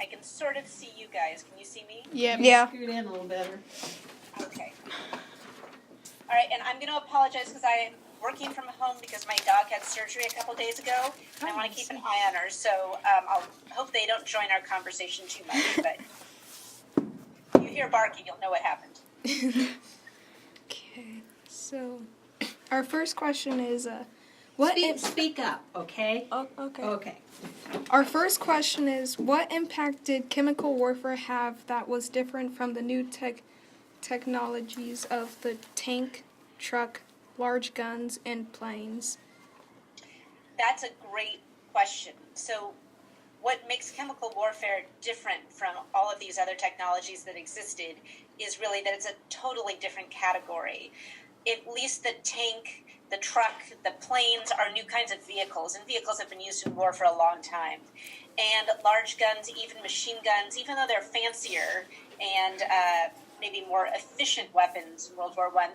I can sort of see you guys. Can you see me? Yeah. Scoot in a little better. Okay. All right, and I'm going to apologize because I'm working from home because my dog had surgery a couple days ago, and I want to keep an eye on her, so I'll hope they don't join our conversation too much, but if you hear barking, you'll know what happened. Okay, so our first question is, Speak up, okay? Oh, okay. Okay. Our first question is, what impact did chemical warfare have that was different from the new technologies of the tank, truck, large guns, and planes? That's a great question. So what makes chemical warfare different from all of these other technologies that existed is really that it's a totally different category. At least the tank, the truck, the planes are new kinds of vehicles, and vehicles have been used in war for a long time. And large guns, even machine guns, even though they're fancier and maybe more efficient weapons in World War I,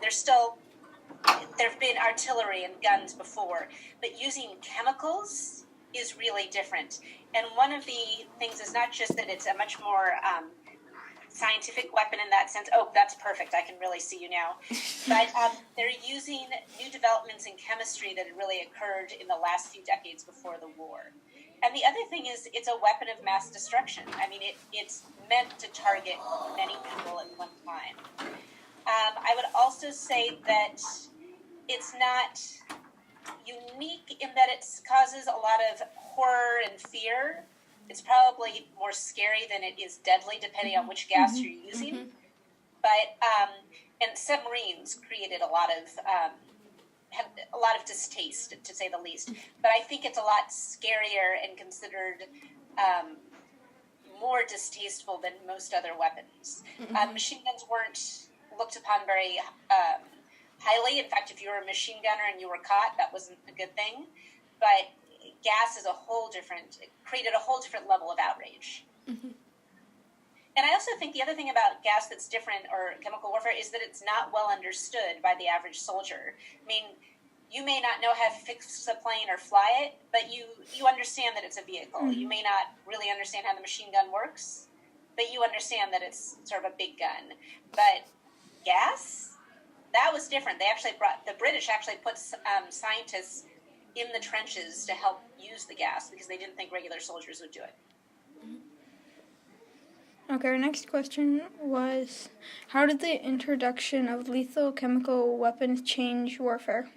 there have been artillery and guns before, but using chemicals is really different. And one of the things is not just that it's a much more scientific weapon in that sense. Oh, that's perfect. I can really see you now. But they're using new developments in chemistry that had really occurred in the last few decades before the war. And the other thing is it's a weapon of mass destruction. I mean, it's meant to target many people at one time. I would also say that it's not unique in that it causes a lot of horror and fear. It's probably more scary than it is deadly, depending on which gas you're using. But and submarines created a lot of distaste, to say the least. But I think it's a lot scarier and considered more distasteful than most other weapons. Machine guns weren't looked upon very highly. In fact, if you were a machine gunner and you were caught, that wasn't a good thing. But gas is it created a whole different level of outrage. And I also think the other thing about gas that's different, or chemical warfare, is that it's not well understood by the average soldier. I mean, you may not know how to fix a plane or fly it, but you understand that it's a vehicle. You may not really understand how the machine gun works, but you understand that it's sort of a big gun. But gas, that was different. The British actually put scientists in the trenches to help use the gas because they didn't think regular soldiers would do it. Okay, our next question was, how did the introduction of lethal chemical weapons change warfare?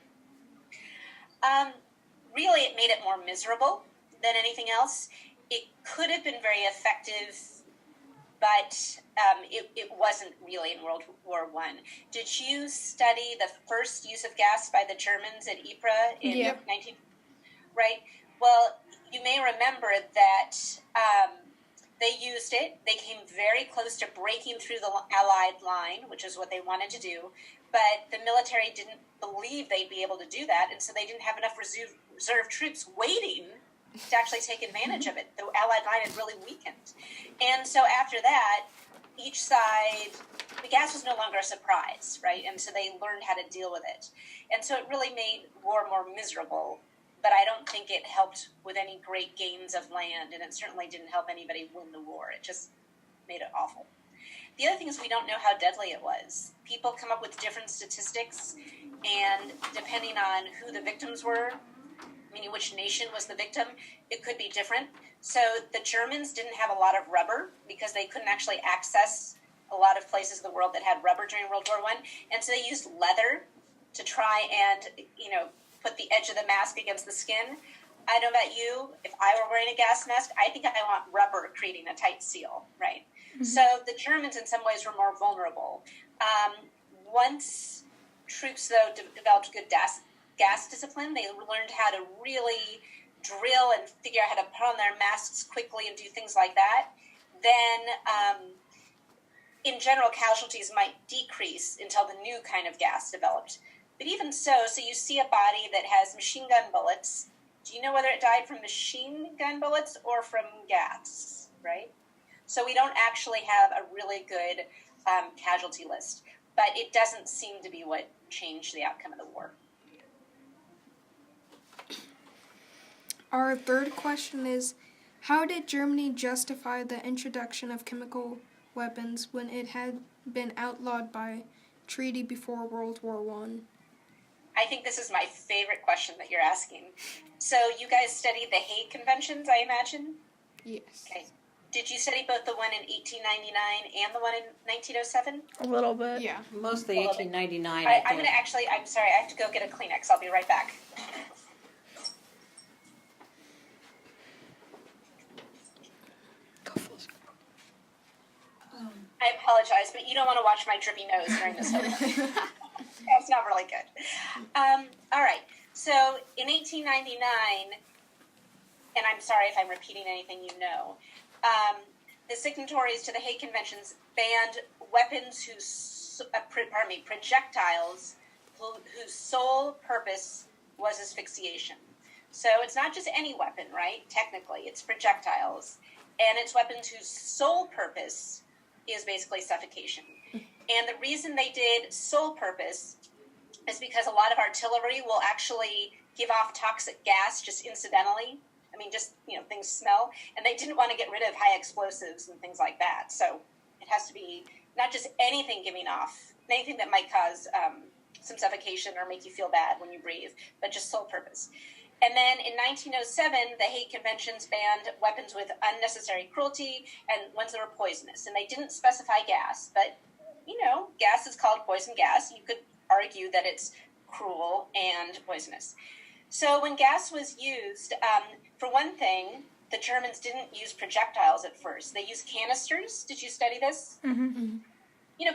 Really, it made it more miserable than anything else. It could have been very effective, but it wasn't really in World War I. Did you study the first use of gas by the Germans at Ypres in 19... Right? Well, you may remember that they used it. They came very close to breaking through the Allied line, which is what they wanted to do, but the military didn't believe they'd be able to do that, and so they didn't have enough reserve troops waiting to actually take advantage of it. The Allied line had really weakened. And so after that, each side, the gas was no longer a surprise, right? And so they learned how to deal with it. And so it really made war more miserable, but I don't think it helped with any great gains of land, and it certainly didn't help anybody win the war. It just made it awful. The other thing is we don't know how deadly it was. People come up with different statistics, and depending on who the victims were, meaning which nation was the victim, it could be different. So the Germans didn't have a lot of rubber because they couldn't actually access a lot of places in the world that had rubber during World War I, and so they used leather to try and, put the edge of the mask against the skin. I don't know about you, if I were wearing a gas mask, I think I want rubber creating a tight seal, right? So the Germans in some ways were more vulnerable. Once troops, though, developed good gas discipline, they learned how to really drill and figure out how to put on their masks quickly and do things like that, then in general, casualties might decrease until the new kind of gas developed. But even so you see a body that has machine gun bullets. Do you know whether it died from machine gun bullets or from gas, right? So we don't actually have a really good casualty list, but it doesn't seem to be what changed the outcome of the war. Our third question is, How did Germany justify the introduction of chemical weapons when it had been outlawed by treaty before World War One? I think this is my favorite question that you're asking. So you guys studied the Hague Conventions, I imagine? Yes. Okay. Did you study both the one in 1899 and the one in 1907? A little bit. Yeah. Mostly 1899. All right, I'm sorry, I have to go get a Kleenex. I'll be right back. Go full circle. I apologize, but you don't want to watch my drippy nose during this whole That's not really good. All right, so in 1899, and I'm sorry if I'm repeating anything you know, the signatories to the Hague Conventions banned weapons projectiles whose sole purpose was asphyxiation. So it's not just any weapon, right? Technically, it's projectiles. And it's weapons whose sole purpose is basically suffocation. And the reason they did sole purpose is because a lot of artillery will actually give off toxic gas just incidentally. I mean, just, things smell. And they didn't want to get rid of high explosives and things like that. So it has to be not just anything giving off, anything that might cause some suffocation or make you feel bad when you breathe, but just sole purpose. And then in 1907, the Hague Conventions banned weapons with unnecessary cruelty and ones that were poisonous. And they didn't specify gas, but, gas is called poison gas. You could argue that it's cruel and poisonous. So when gas was used, for one thing, the Germans didn't use projectiles at first. They used canisters. Did you study this? Mm-hmm.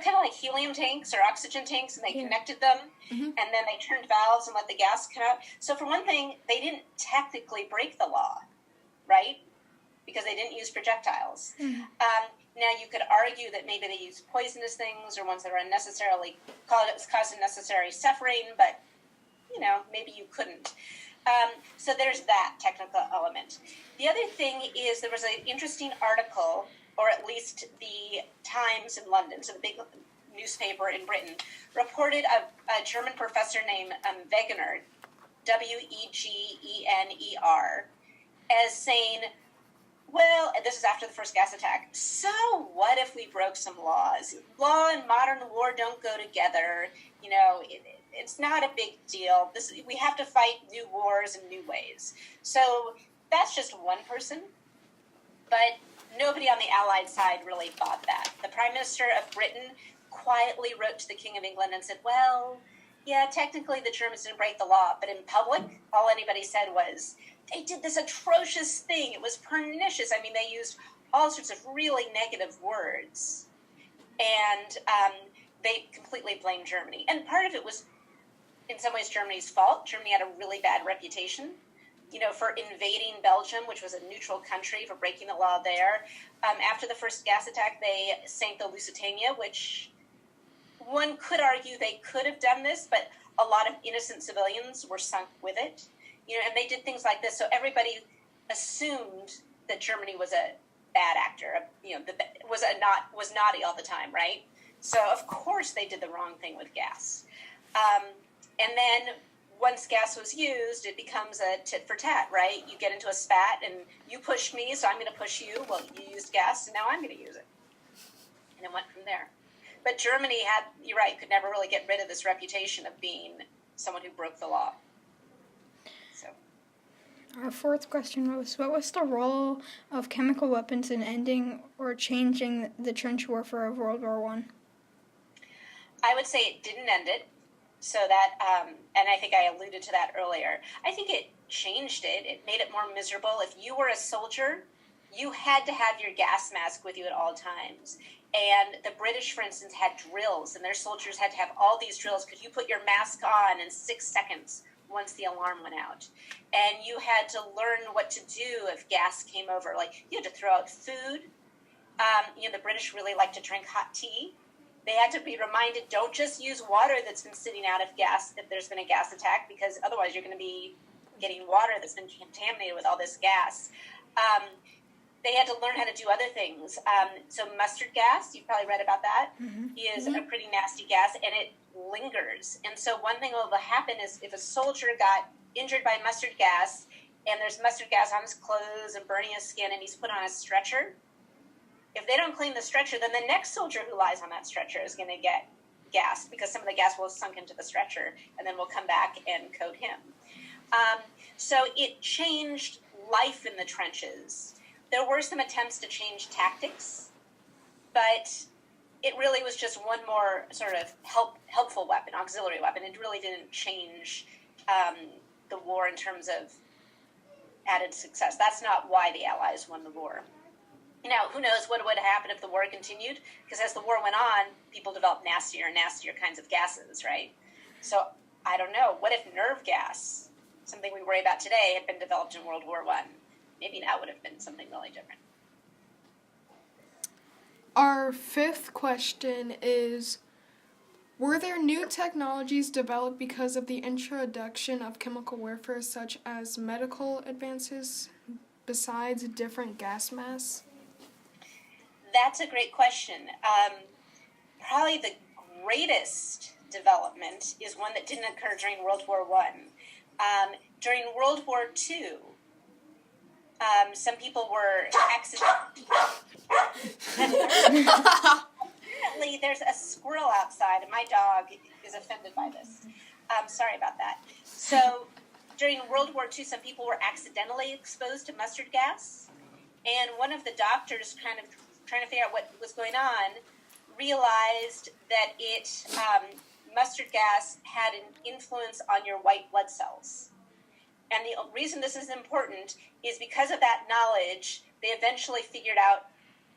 Kind of like helium tanks or oxygen tanks, and they connected them, and then they turned valves and let the gas come out. So for one thing, they didn't technically break the law, right? Because they didn't use projectiles. Now, you could argue that maybe they used poisonous things or ones that are unnecessarily cause unnecessary suffering, but, maybe you couldn't. So there's that technical element. The other thing is there was an interesting article, or at least the Times in London, so the big newspaper in Britain, reported a German professor named Wegener, Wegener, as saying, well, and this is after the first gas attack, so what if we broke some laws? Law and modern war don't go together. It's not a big deal. We have to fight new wars in new ways. So that's just one person, but nobody on the Allied side really thought that. The Prime Minister of Britain quietly wrote to the King of England and said, well, yeah, technically the Germans didn't break the law, but in public, all anybody said was, they did this atrocious thing. It was pernicious. I mean, they used all sorts of really negative words. And they completely blamed Germany. And part of it was, in some ways, Germany's fault. Germany had a really bad reputation, for invading Belgium, which was a neutral country, for breaking the law there. After the first gas attack, they sank the Lusitania, which one could argue they could have done this, but a lot of innocent civilians were sunk with it. And they did things like this, so everybody assumed that Germany was a bad actor, was naughty all the time, right? So of course they did the wrong thing with gas. And then once gas was used, it becomes a tit for tat, right? You get into a spat, and you pushed me, so I'm going to push you. Well, you used gas, and now I'm going to use it. And it went from there. But Germany you're right, could never really get rid of this reputation of being someone who broke the law. So. Our fourth question was, what was the role of chemical weapons in ending or changing the trench warfare of World War I? I would say it didn't end it. So that, and I think I alluded to that earlier, I think it changed it. It made it more miserable. If you were a soldier, you had to have your gas mask with you at all times. And the British, for instance, had drills, and their soldiers had to have all these drills because you put your mask on in 6 seconds once the alarm went out. And you had to learn what to do if gas came over. Like, you had to throw out food. The British really liked to drink hot tea. They had to be reminded, don't just use water that's been sitting out if there's been a gas attack, because otherwise you're going to be getting water that's been contaminated with all this gas. They had to learn how to do other things. So mustard gas, you've probably read about that, is a pretty nasty gas, and it lingers. And so one thing that will happen is if a soldier got injured by mustard gas and there's mustard gas on his clothes and burning his skin, and he's put on a stretcher. If they don't clean the stretcher, then the next soldier who lies on that stretcher is going to get gas because some of the gas will have sunk into the stretcher, and then we'll come back and coat him. So it changed life in the trenches. There were some attempts to change tactics, but it really was just one more sort of helpful weapon, auxiliary weapon. It really didn't change the war in terms of added success. That's not why the Allies won the war. Now, who knows what would happen if the war continued? Because as the war went on, people developed nastier and nastier kinds of gases, right? So I don't know. What if nerve gas, something we worry about today, had been developed in World War I? Maybe that would have been something really different. Our fifth question is, were there new technologies developed because of the introduction of chemical warfare, such as medical advances, besides different gas masks? That's a great question. Probably the greatest development is one that didn't occur during World War I. During World War II, some people were Apparently, there's a squirrel outside, and my dog is offended by this. Sorry about that. So, during World War II, some people were accidentally exposed to mustard gas, and one of the doctors, kind of trying to figure out what was going on, realized that mustard gas had an influence on your white blood cells. And the reason this is important is because of that knowledge, they eventually figured out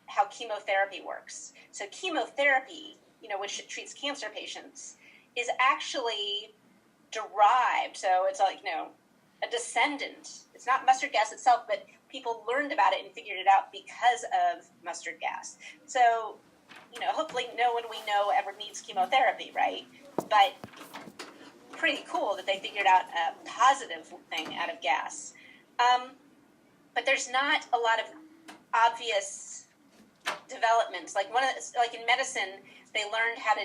how chemotherapy works. So chemotherapy, which treats cancer patients, is actually derived. So it's like, a descendant. It's not mustard gas itself, but people learned about it and figured it out because of mustard gas. So, hopefully no one we know ever needs chemotherapy, right? But pretty cool that they figured out a positive thing out of gas. But there's not a lot of obvious developments. Like in medicine, they learned how to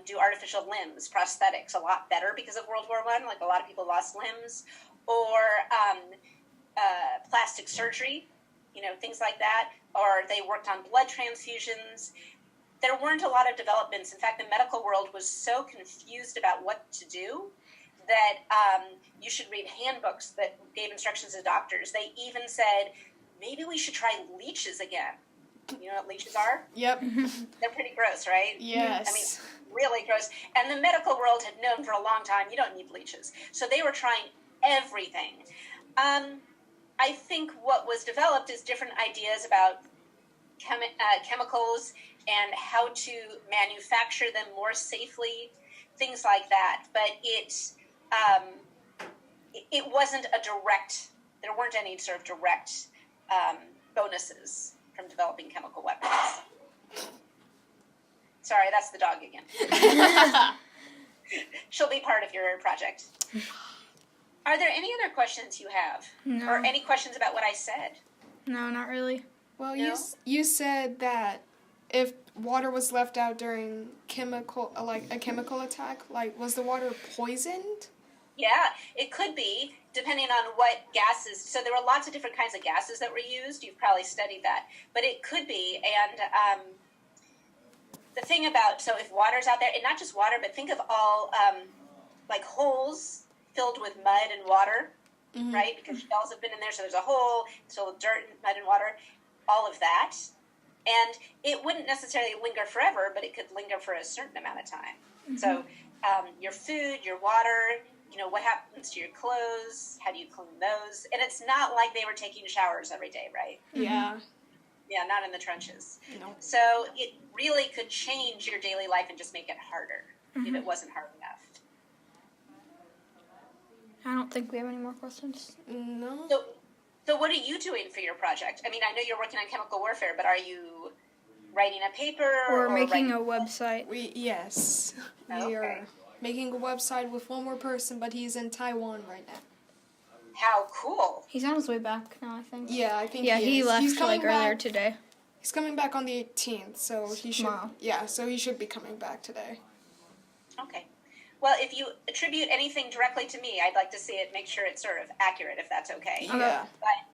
do artificial limbs, prosthetics, a lot better because of World War I. Like a lot of people lost limbs, or plastic surgery, things like that. Or they worked on blood transfusions. There weren't a lot of developments. In fact, the medical world was so confused about what to do that you should read handbooks that gave instructions to doctors. They even said, maybe we should try leeches again. You know what leeches are? Yep. They're pretty gross, right? Yes. I mean, really gross. And the medical world had known for a long time, you don't need leeches. So they were trying everything. I think what was developed is different ideas about chemicals and how to manufacture them more safely, things like that. But it wasn't there weren't any sort of direct bonuses from developing chemical weapons. Sorry, that's the dog again. She'll be part of your project. Are there any other questions you have? No. Or any questions about what I said? No, not really. Well, No? you said that if water was left out during a chemical attack, was the water poisoned? Yeah, it could be, depending on what gases. So there were lots of different kinds of gases that were used. You've probably studied that. But it could be. And the thing about, so if water's out there, and not just water, but think of all, holes filled with mud and water, Mm-hmm. right? Because shells have been in there, so there's a hole filled with dirt, mud, and water, all of that. And it wouldn't necessarily linger forever, but it could linger for a certain amount of time. Mm-hmm. So your food, your water, what happens to your clothes? How do you clean those? And it's not like they were taking showers every day, right? Yeah. Yeah, not in the trenches. No. So it really could change your daily life and just make it harder if it wasn't hard enough. I don't think we have any more questions. No. So what are you doing for your project? I mean, I know you're working on chemical warfare, but are you writing a paper? Or making a website. Yes. Okay. We are making a website with one more person, but he's in Taiwan right now. How cool. He's on his way back now, I think. Yeah, I think he is. left He's coming earlier back. today. He's coming back on the 18th, so he should. Tomorrow. Yeah, so he should be coming back today. Okay. Well, if you attribute anything directly to me, I'd like to see it, make sure it's sort of accurate, if that's okay. Yeah. But